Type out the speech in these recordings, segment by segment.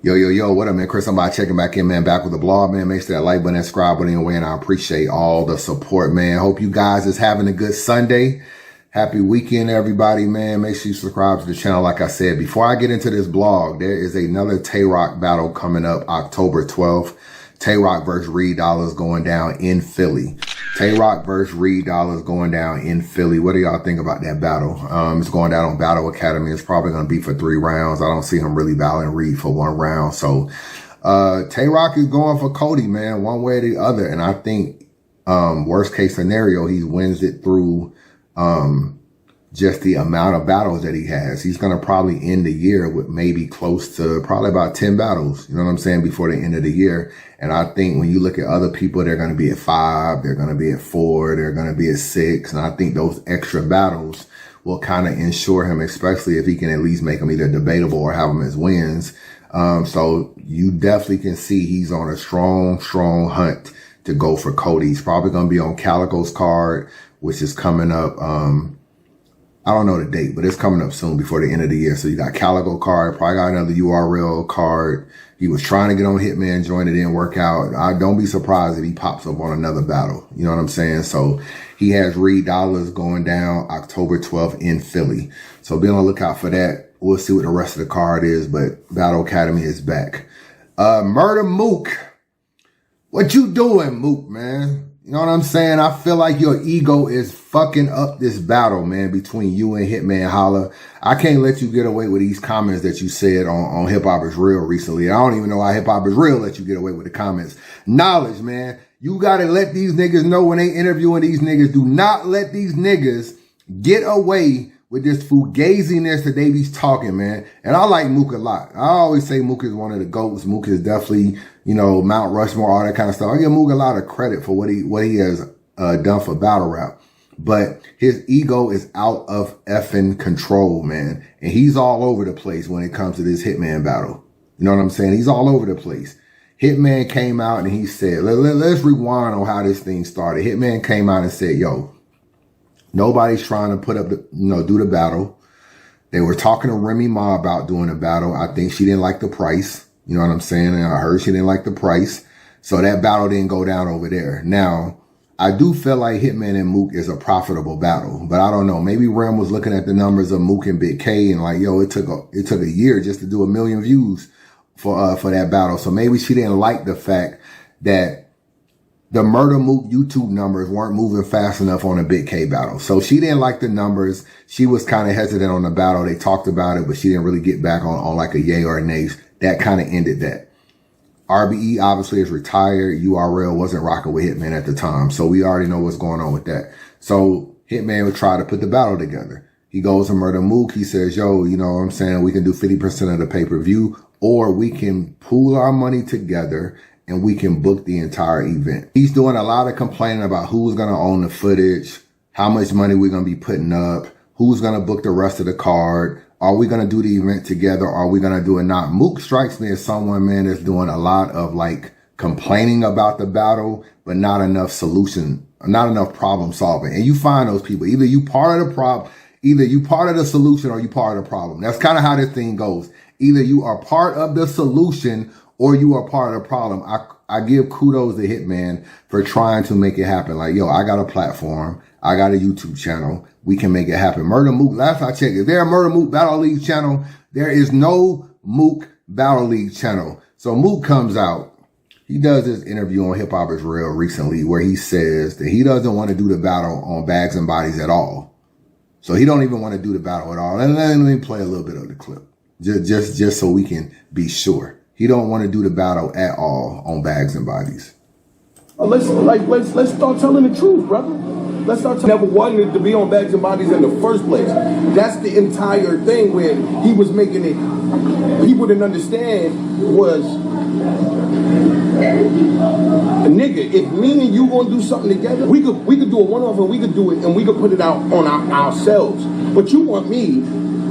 Yo, what up, man? Chris, I'm about checking back in, man. Back with the blog, man. Make sure that like button and subscribe button away, and I appreciate all the support, man. Hope you guys is having a good Sunday. Happy weekend, everybody, man. Make sure you subscribe to the channel, like I said. Before I get into this blog, there is another Tay-Rock battle coming up October 12th. Tay-Rock versus Reed Dollaz going down in Philly. Tay-Rock versus Reed Dollaz going down in Philly. What do y'all think about that battle? It's going down on Battle Academy. It's probably going to be for 3 rounds. I don't see him really battling Reed for 1 round. So Tay-Rock is going for Cody, man, one way or the other. And I think worst case scenario, he wins it through just the amount of battles that he has. He's going to probably end the year with maybe close to probably about 10 battles, you know what I'm saying, before the end of the year. And I think when you look at other people, they're going to be at 5, they're going to be at 4, they're going to be at 6. And I think those extra battles will kind of ensure him, especially if he can at least make them either debatable or have them as wins. So you definitely can see he's on a strong hunt to go for Cody. He's probably going to be on Calico's card, which is coming up. I don't know the date, but it's coming up soon before the end of the year. So you got Calico card, probably got another URL card. He was trying to get on Hitman, joined, it didn't work out. I don't be surprised if he pops up on another battle. You know what I'm saying? So he has Reed Dollaz going down October 12th in Philly. So be on the lookout for that. We'll see what the rest of the card is, but Battle Academy is back. Murder Mook. What you doing, Mook, man? You know what I'm saying? I feel like your ego is fucking up this battle, man, between you and Hitman Holla. I can't let you get away with these comments that you said on Hip Hop is Real recently. I don't even know why Hip Hop is Real let you get away with the comments. Knowledge, man. You gotta let these niggas know when they interviewing these niggas. Do not let these niggas get away with this fugaziness that they be talking, man. And I like Mook a lot. I always say Mook is one of the GOATs. Mook is definitely, you know, Mount Rushmore, all that kind of stuff. I give Mook a lot of credit for what he has done for battle rap. But his ego is out of effing control, man. And he's all over the place when it comes to this Hitman battle. You know what I'm saying? He's all over the place. Hitman came out and he said, let's rewind on how this thing started. Hitman came out and said, yo, nobody's trying to put up the, do the battle. They were talking to Remy Ma about doing a battle. I think she didn't like the price. You know what I'm saying? And I heard she didn't like the price. So that battle didn't go down over there. Now, I do feel like Hitman and Mook is a profitable battle, but I don't know. Maybe Rem was looking at the numbers of Mook and Big K and like, yo, it took a year just to do 1 million views for that battle. So maybe she didn't like the fact that the Murder Mook YouTube numbers weren't moving fast enough on a Big K battle. So she didn't like the numbers. She was kind of hesitant on the battle. They talked about it, but she didn't really get back on like a yay or a nay. That kind of ended that. RBE obviously is retired. URL wasn't rocking with Hitman at the time. So we already know what's going on with that. So Hitman would try to put the battle together. He goes to Murder Mook. He says, yo, you know what I'm saying? We can do 50% of the pay-per-view, or we can pool our money together and we can book the entire event. He's doing a lot of complaining about who's going to own the footage, how much money we're going to be putting up, who's going to book the rest of the card. Are we going to do the event together? Are we going to do it not? Mook strikes me as someone, man, that's doing a lot of like complaining about the battle, but not enough solution, not enough problem solving. And you find those people, either you part of the problem, either you part of the solution or you part of the problem. That's kind of how this thing goes. Either you are part of the solution or you are part of the problem. I give kudos to Hitman for trying to make it happen. Like, yo, I got a platform. I got a YouTube channel. We can make it happen. Murder Mook, last I checked, is there a Murder Mook Battle League channel? There is no Mook Battle League channel. So Mook comes out. He does this interview on Hip Hop is Real recently where he says that he doesn't want to do the battle on Bags and Bodies at all. So he don't even want to do the battle at all. And let me play a little bit of the clip. Just so we can be sure. He don't want to do the battle at all on Bags and Bodies. Let's start telling the truth, brother. Let's start. Never wanted to be on Bags and Bodies in the first place. That's the entire thing where he was making it. People didn't understand was, nigga, if me and you gonna do something together, we could do a one-off and we could do it and we could put it out on ourselves. But you want me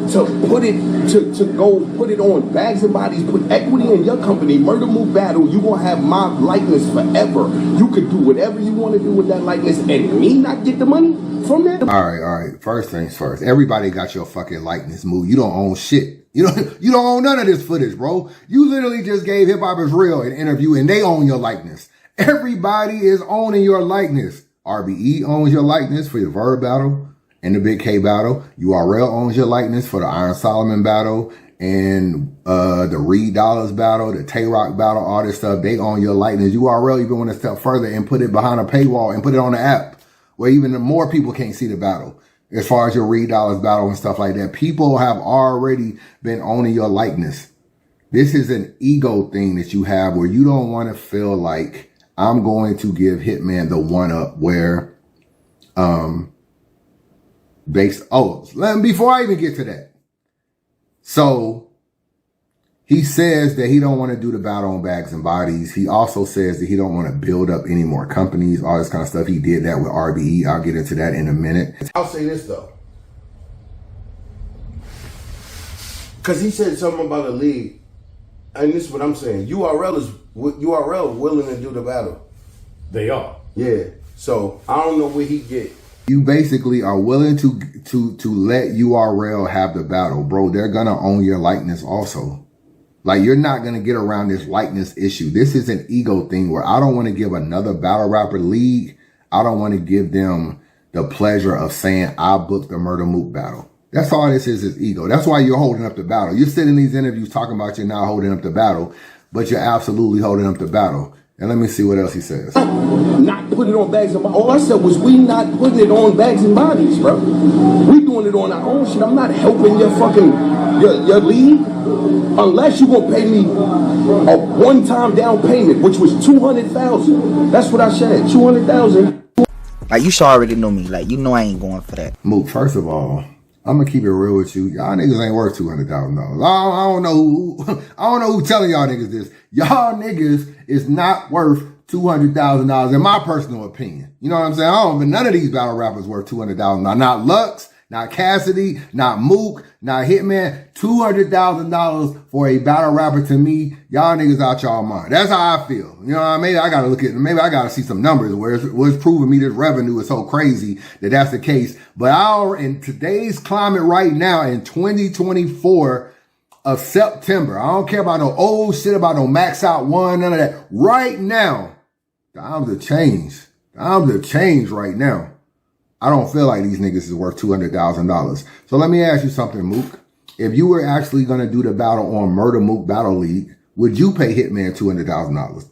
to put it on Bags and Bodies, put equity in your company, Murder Mook Battle, you gonna have my likeness forever. You could do whatever you want to do with that likeness and me not get the money? from there. All right. First things first. Everybody got your fucking likeness, Mook. You don't own shit. You don't own none of this footage, bro. You literally just gave Hip Hop Is Real an interview and they own your likeness. Everybody is owning your likeness. RBE owns your likeness for the Verb battle and the Big K battle. URL owns your likeness for the Iron Solomon battle and the Reed Dollars battle, the Tay Rock battle, all this stuff. They own your likeness. URL even went a step further and put it behind a paywall and put it on the app where even more people can't see the battle. As far as your Reed Dollars battle and stuff like that, people have already been owning your likeness. This is an ego thing that you have where you don't want to feel like I'm going to give Hitman the one up where, before I even get to that. So he says that he don't want to do the battle on Bags and Bodies. He also says that he don't want to build up any more companies, all this kind of stuff. He did that with RBE. I'll get into that in a minute. I'll say this though. Cause he said something about a league. And this is what I'm saying. URL willing to do the battle. They are. Yeah. So I don't know where he get. You basically are willing to let URL have the battle, bro. They're gonna own your likeness also. Like, you're not gonna get around this likeness issue. This is an ego thing where I don't want to give another battle rapper league. I don't want to give them the pleasure of saying I booked the Murder Mook battle. That's all this is ego. That's why you're holding up the battle. You're sitting in these interviews talking about you're not holding up the battle, but you're absolutely holding up the battle. And let me see what else he says. Not putting it on Bags and Bodies. All I said was we not putting it on Bags and Bodies, bro. We doing it on our own shit. I'm not helping your fucking, your league. Unless you're going to pay me a one-time down payment, which was $200,000. That's what I said, $200,000. Like, you should already know me. Like, you know I ain't going for that. Mook, first of all, I'm gonna keep it real with you. Y'all niggas ain't worth $200,000. I don't know who telling y'all niggas this. Y'all niggas is not worth $200,000 in my personal opinion. You know what I'm saying? But none of these battle rappers worth $200,000. Not Lux, not Cassidy, not Mook, not Hitman. $200,000 for a battle rapper, to me, y'all niggas out y'all mind. That's how I feel. You know what I mean? Maybe I gotta see some numbers where it's proving me this revenue is so crazy that that's the case. But in today's climate right now, in 2024 of September, I don't care about no old shit, about no max out one, none of that. Right now, times have changed. Times have changed right now. I don't feel like these niggas is worth $200,000. So let me ask you something, Mook. If you were actually going to do the battle on Murder Mook Battle League, would you pay Hitman $200,000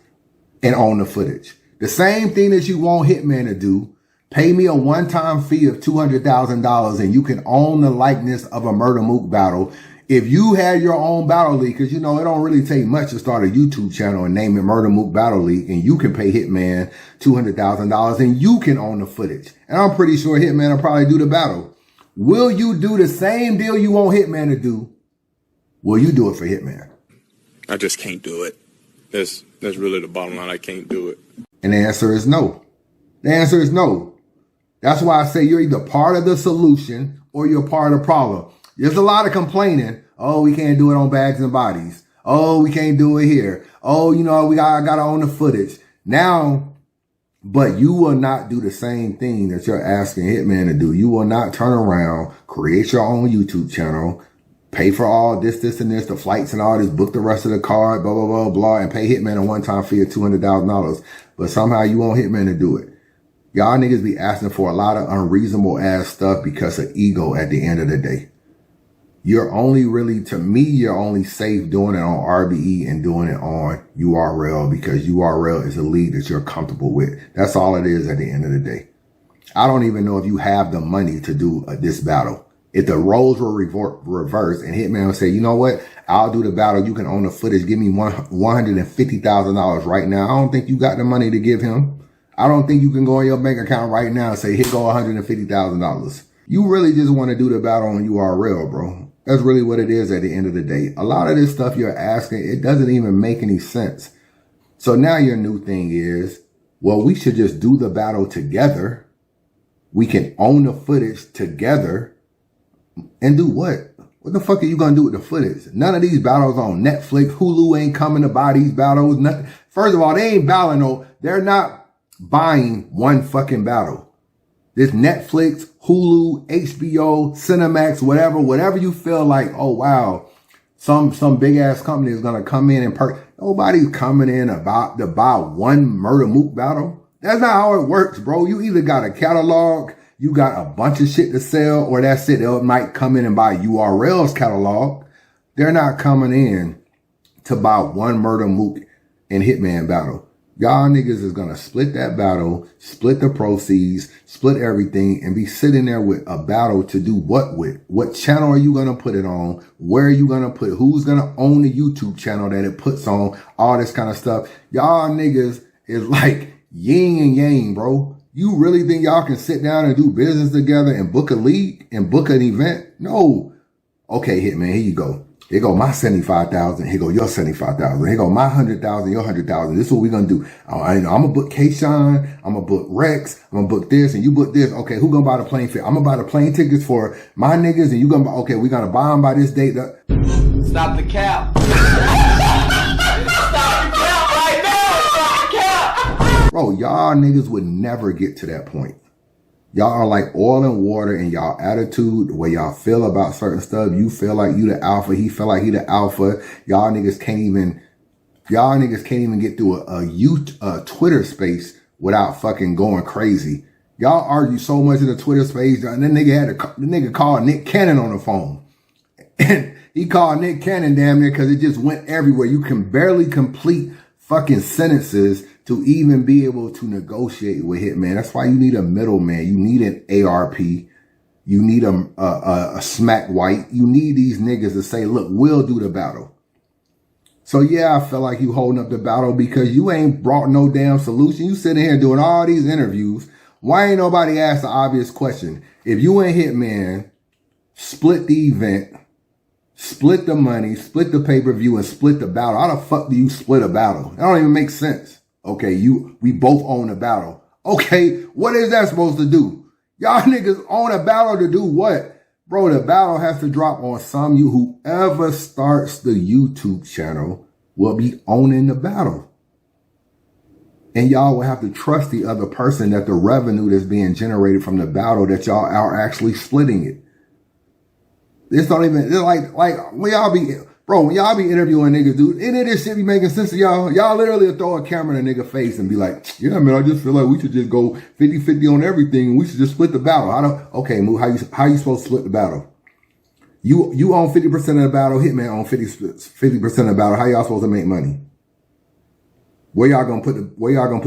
and own the footage? The same thing that you want Hitman to do, pay me a one-time fee of $200,000 and you can own the likeness of a Murder Mook battle. If you had your own battle league, because, you know, it don't really take much to start a YouTube channel and name it Murder Mook Battle League, and you can pay Hitman $200,000 and you can own the footage. And I'm pretty sure Hitman will probably do the battle. Will you do the same deal you want Hitman to do? Will you do it for Hitman? I just can't do it. That's really the bottom line. I can't do it. And the answer is no. The answer is no. That's why I say you're either part of the solution or you're part of the problem. There's a lot of complaining. Oh, we can't do it on Bags and Bodies. Oh, we can't do it here. Oh, you know, I gotta own the footage. Now, but you will not do the same thing that you're asking Hitman to do. You will not turn around, create your own YouTube channel, pay for all this, and this, the flights and all this, book the rest of the card, blah, blah, blah, blah, and pay Hitman a one-time fee of $200,000. But somehow you want Hitman to do it. Y'all niggas be asking for a lot of unreasonable ass stuff because of ego at the end of the day. You're only really, to me, you're only safe doing it on RBE and doing it on URL because URL is a league that you're comfortable with. That's all it is at the end of the day. I don't even know if you have the money to do this battle. If the roles were reversed and Hitman would say, you know what, I'll do the battle. You can own the footage. Give me $150,000 right now. I don't think you got the money to give him. I don't think you can go on your bank account right now and say, here go $150,000. You really just want to do the battle on URL, bro. That's really what it is at the end of the day. A lot of this stuff you're asking, it doesn't even make any sense. So now your new thing is, well, we should just do the battle together. We can own the footage together and do what? What the fuck are you going to do with the footage? None of these battles on Netflix. Hulu ain't coming to buy these battles. Nothing. First of all, they ain't battling. No, they're not buying one fucking battle. This Netflix, Hulu, HBO, Cinemax, whatever you feel like, oh wow, some big ass company is gonna come in and nobody's coming in about to buy one Murder Mook battle. That's not how it works, bro. You either got a catalog, you got a bunch of shit to sell, or that's it. They might come in and buy URL's catalog. They're not coming in to buy one Murder Mook and Hitman battle. Y'all niggas is gonna split that battle, split the proceeds, split everything, and be sitting there with a battle to do what with? What channel are you gonna put it on? Where are you gonna put it? Who's gonna own the YouTube channel that it puts on? All this kind of stuff. Y'all niggas is like yin and yang, bro. You really think y'all can sit down and do business together and book a league and book an event? No. Okay, Hitman, here you go. Here go my 75,000. Here go your 75,000. Here go my 100,000, your 100,000. This is what we're going to do. I'm going to book K-Shine. I'm going to book Rex. I'm going to book this and you book this. Okay, who going to buy the plane fare? I'm going to buy the plane tickets for my niggas and you going to buy, okay, we're going to buy them by this date. Stop the cap. Stop the cap right now. Stop the cap. Bro, y'all niggas would never get to that point. Y'all are like oil and water in y'all attitude, the way y'all feel about certain stuff. You feel like you the alpha. He feel like he the alpha. Y'all niggas can't even get through a Twitter space without fucking going crazy. Y'all argue so much in the Twitter space. And then the nigga called Nick Cannon on the phone. And he called Nick Cannon damn near because it just went everywhere. You can barely complete fucking sentences to even be able to negotiate with Hitman. That's why you need a middleman. You need an ARP. You need a smack white. You need these niggas to say, look, we'll do the battle. So yeah, I feel like you holding up the battle because you ain't brought no damn solution. You sitting here doing all these interviews. Why ain't nobody asked the obvious question? If you and Hitman split the event, split the money, split the pay-per-view, and split the battle, how the fuck do you split a battle? That don't even make sense. Okay, we both own a battle. Okay, what is that supposed to do? Y'all niggas own a battle to do what? Bro, the battle has to drop on whoever starts the YouTube channel will be owning the battle. And y'all will have to trust the other person that the revenue that's being generated from the battle that y'all are actually splitting it. This don't even, it's like when y'all be interviewing niggas, dude, any of this shit be making sense to y'all? Y'all literally throw a camera in a nigga face and be like, yeah, man, I just feel like we should just go 50-50 on everything. And we should just split the battle. Okay, Mook, how you supposed to split the battle? You own 50% of the battle. Hitman own 50% of the battle. How y'all supposed to make money? Where y'all gonna put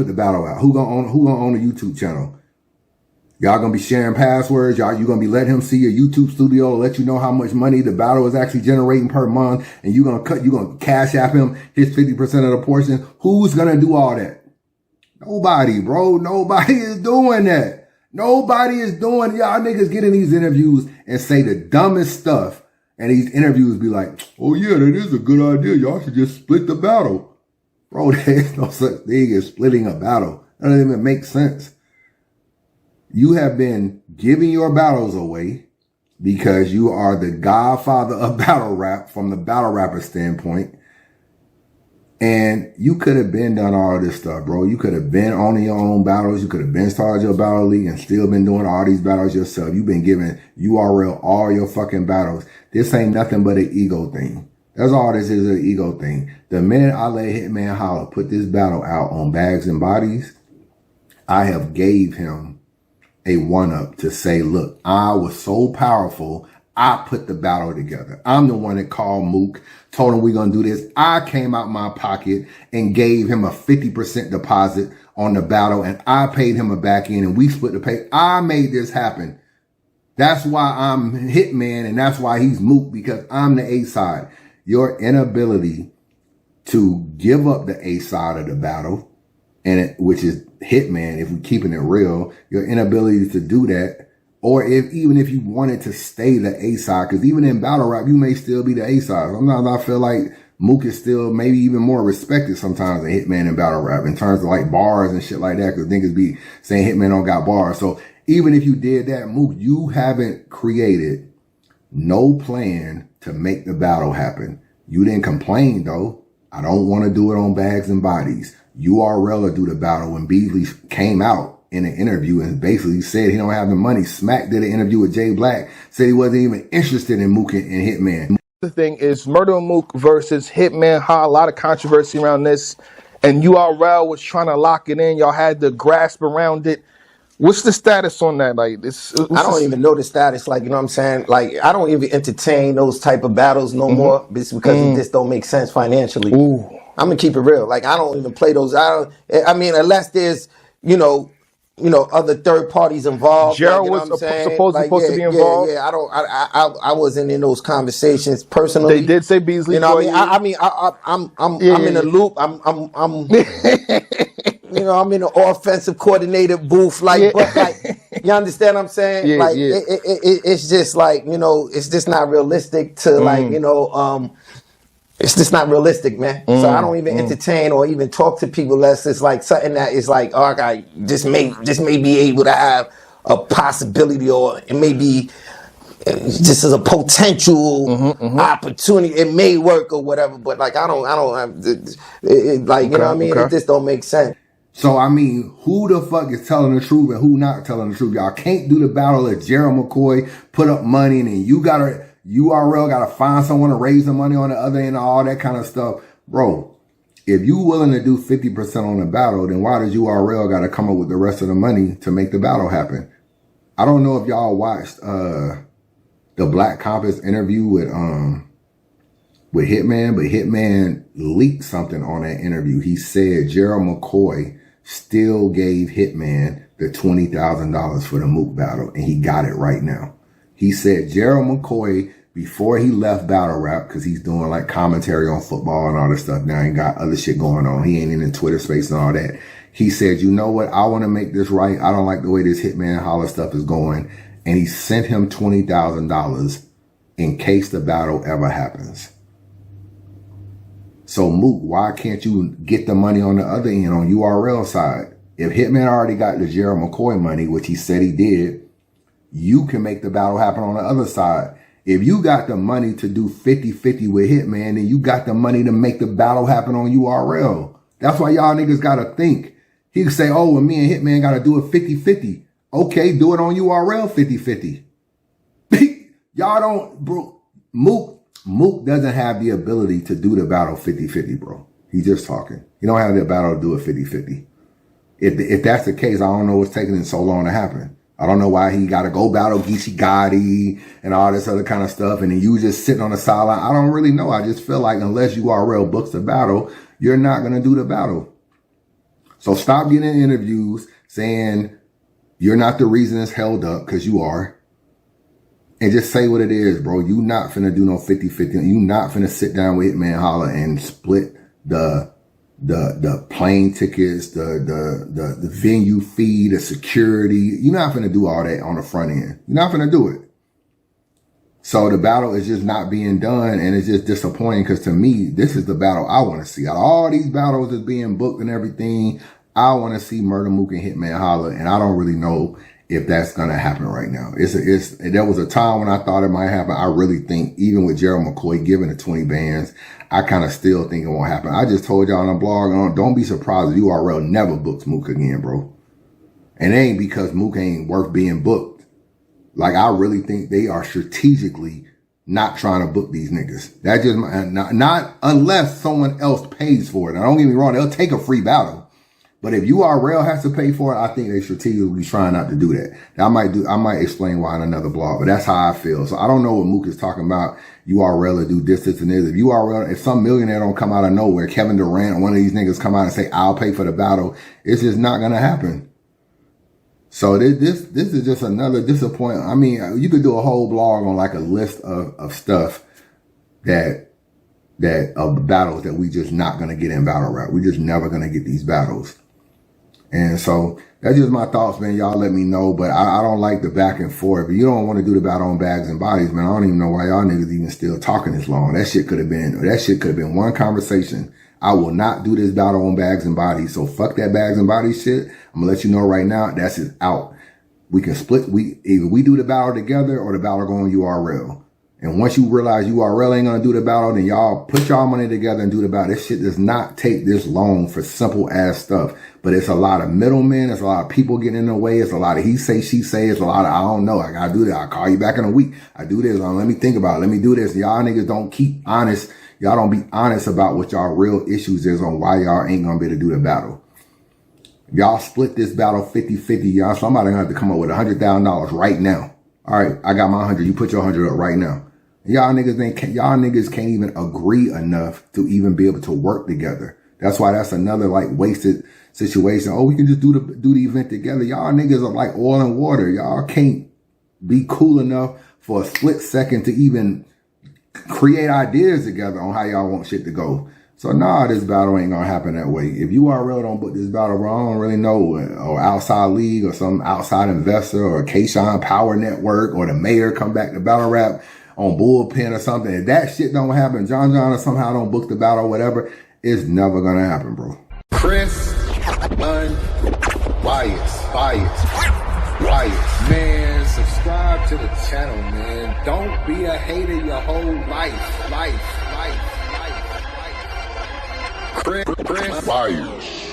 the battle out? Who gonna own the YouTube channel? Y'all gonna be sharing passwords. You gonna be letting him see your YouTube studio to let you know how much money the battle is actually generating per month. And you gonna cash app him his 50% of the portion. Who's gonna do all that? Nobody, bro. Nobody is doing that. Nobody is doing, y'all niggas get in these interviews and say the dumbest stuff. And these interviews be like, oh yeah, that is a good idea. Y'all should just split the battle. Bro, there's no such thing as splitting a battle. That doesn't even make sense. You have been giving your battles away because you are the godfather of battle rap from the battle rapper standpoint. And you could have been done all of this stuff, bro. You could have been owning your own battles. You could have been started your battle league and still been doing all these battles yourself. You've been giving URL all your fucking battles. This ain't nothing but an ego thing. That's all this is, an ego thing. The minute I let Hitman Holla put this battle out on Bags and Bodies, I have gave him a one-up to say, look, I was so powerful, I put the battle together. I'm the one that called Mook, told him we're going to do this. I came out my pocket and gave him a 50% deposit on the battle, and I paid him a back end, and we split the pay. I made this happen. That's why I'm Hitman, and that's why he's Mook, because I'm the A side. Your inability to give up the A side of the battle, which is Hitman, if we're keeping it real, your inability to do that, or even if you wanted to stay the A side, because even in battle rap, you may still be the A side. I feel like Mook is still maybe even more respected sometimes than Hitman in battle rap in terms of like bars and shit like that, because niggas be saying Hitman don't got bars. So even if you did that, Mook, you haven't created no plan to make the battle happen. You didn't complain though. I don't want to do it on Bags and Bodies. URL will do the battle when Beasley came out in an interview and basically said he don't have the money. Smack did an interview with Jay Black, said he wasn't even interested in Mook and Hitman. The thing is Murder Mook versus Hitman. A lot of controversy around this, and URL was trying to lock it in. Y'all had the grasp around it. What's the status on that? Like this, I don't even know the status. Like, you know what I'm saying? Like, I don't even entertain those type of battles no more. It's because it just don't make sense financially. I'm gonna keep it real. Like, I don't even play those. I mean, unless there's, you know, other third parties involved. Gerald like, was supposed to be involved. Yeah, I wasn't in those conversations personally. They did say Beasley. You know what I mean? I'm in a loop. I'm you know, I'm in an offensive coordinated booth, like, but like, you understand what I'm saying? Yeah, like, yeah. It's just like, you know, it's just not realistic to like, you know, it's just not realistic, man. So I don't even entertain or even talk to people unless it's like something that is like, oh, I just may be able to have a possibility, or it may be just as a potential opportunity. It may work or whatever, but like, I don't have, like, you know what I mean? It just don't make sense. So, I mean, who the fuck is telling the truth and who not telling the truth? Y'all can't do the battle if Gerald McCoy put up money and then URL gotta find someone to raise the money on the other end and all that kind of stuff. Bro, if you willing to do 50% on the battle, then why does URL gotta come up with the rest of the money to make the battle happen? I don't know if y'all watched the Black Compass interview with Hitman, but Hitman leaked something on that interview. He said Gerald McCoy still gave Hitman the $20,000 for the Mook battle, and he got it right now. He said Gerald McCoy, before he left battle rap, because he's doing like commentary on football and all this stuff now, and got other shit going on. He ain't in the Twitter space and all that. He said, you know what? I want to make this right. I don't like the way this Hitman Holla stuff is going. And he sent him $20,000 in case the battle ever happens. So Mook, why can't you get the money on the other end on URL side? If Hitman already got the Gerald McCoy money, which he said he did, you can make the battle happen on the other side. If you got the money to do 50-50 with Hitman, then you got the money to make the battle happen on URL. That's why y'all niggas got to think. He can say, oh, well, me and Hitman got to do it 50-50. Okay, do it on URL 50-50. Y'all don't, bro. Mook doesn't have the ability to do the battle 50-50, bro. He's just talking. He don't have the battle to do it 50-50. If that's the case, I don't know what's taking him so long to happen. I don't know why he got to go battle Geechee Gotti and all this other kind of stuff, and then you just sitting on the sideline. I don't really know. I just feel like unless URL books the battle, you're not going to do the battle. So stop getting interviews saying you're not the reason it's held up, because you are. And just say what it is, bro. You not finna do no 50-50. You not finna sit down with Hitman Holla and split the plane tickets, the venue fee, the security. You're not finna do all that on the front end. You're not finna do it. So the battle is just not being done, and it's just disappointing, because to me, this is the battle I want to see. Out of all these battles that's being booked and everything, I want to see Murder Mook and Hitman Holla, and I don't really know if that's going to happen right now. There was a time when I thought it might happen. I really think, even with Gerald McCoy giving the 20 bands, I kind of still think it won't happen. I just told y'all on the blog, don't be surprised if URL never books Mook again, bro. And it ain't because Mook ain't worth being booked. Like, I really think they are strategically not trying to book these niggas. That just, not unless someone else pays for it. Now, don't get me wrong, they'll take a free battle. But if URL has to pay for it, I think they strategically trying not to do that. I might explain why in another blog, but that's how I feel. So I don't know what Mook is talking about. URL will do this, and this. If some millionaire don't come out of nowhere, Kevin Durant or one of these niggas come out and say, I'll pay for the battle, it's just not going to happen. So this is just another disappointment. I mean, you could do a whole blog on like a list of stuff of battles that we just not going to get in battle rap. We just never going to get these battles. And so that's just my thoughts, man. Y'all let me know, but I don't like the back and forth. If you don't want to do the battle on Bags and Bodies, man, I don't even know why y'all niggas even still talking this long. That shit could have been one conversation. I will not do this battle on Bags and Bodies. So fuck that Bags and Bodies shit. I'm gonna let you know right now, that's it out. We can split. Either we do the battle together or the battle go on URL. And once you realize URL ain't gonna do the battle, then y'all put y'all money together and do the battle. This shit does not take this long for simple ass stuff. But it's a lot of middlemen. There's a lot of people getting in the way. It's a lot of he say, she say. It's a lot of I don't know. I gotta do that. I'll call you back in a week. I do this. Let me think about it. Let me do this. Y'all niggas don't keep honest. Y'all don't be honest about what y'all real issues is on why y'all ain't gonna be able to do the battle. If y'all split this battle 50-50, y'all, somebody gonna have to come up with $100,000 right now. All right, I got my 100. You put your 100 up right now. Y'all niggas can't even agree enough to even be able to work together. That's why that's another like wasted situation. Oh, we can just do the event together. Y'all niggas are like oil and water. Y'all can't be cool enough for a split second to even create ideas together on how y'all want shit to go. So nah, this battle ain't gonna happen that way. If URL don't book this battle, bro, I don't really know, or outside league or some outside investor or Kayshawn Power Network or the mayor come back to battle rap on bullpen or something. If that shit don't happen, John or somehow don't book the battle or whatever, it's never gonna happen, bro. Chris, bias. Man, subscribe to the channel, man. Don't be a hater your whole life. Chris, bias.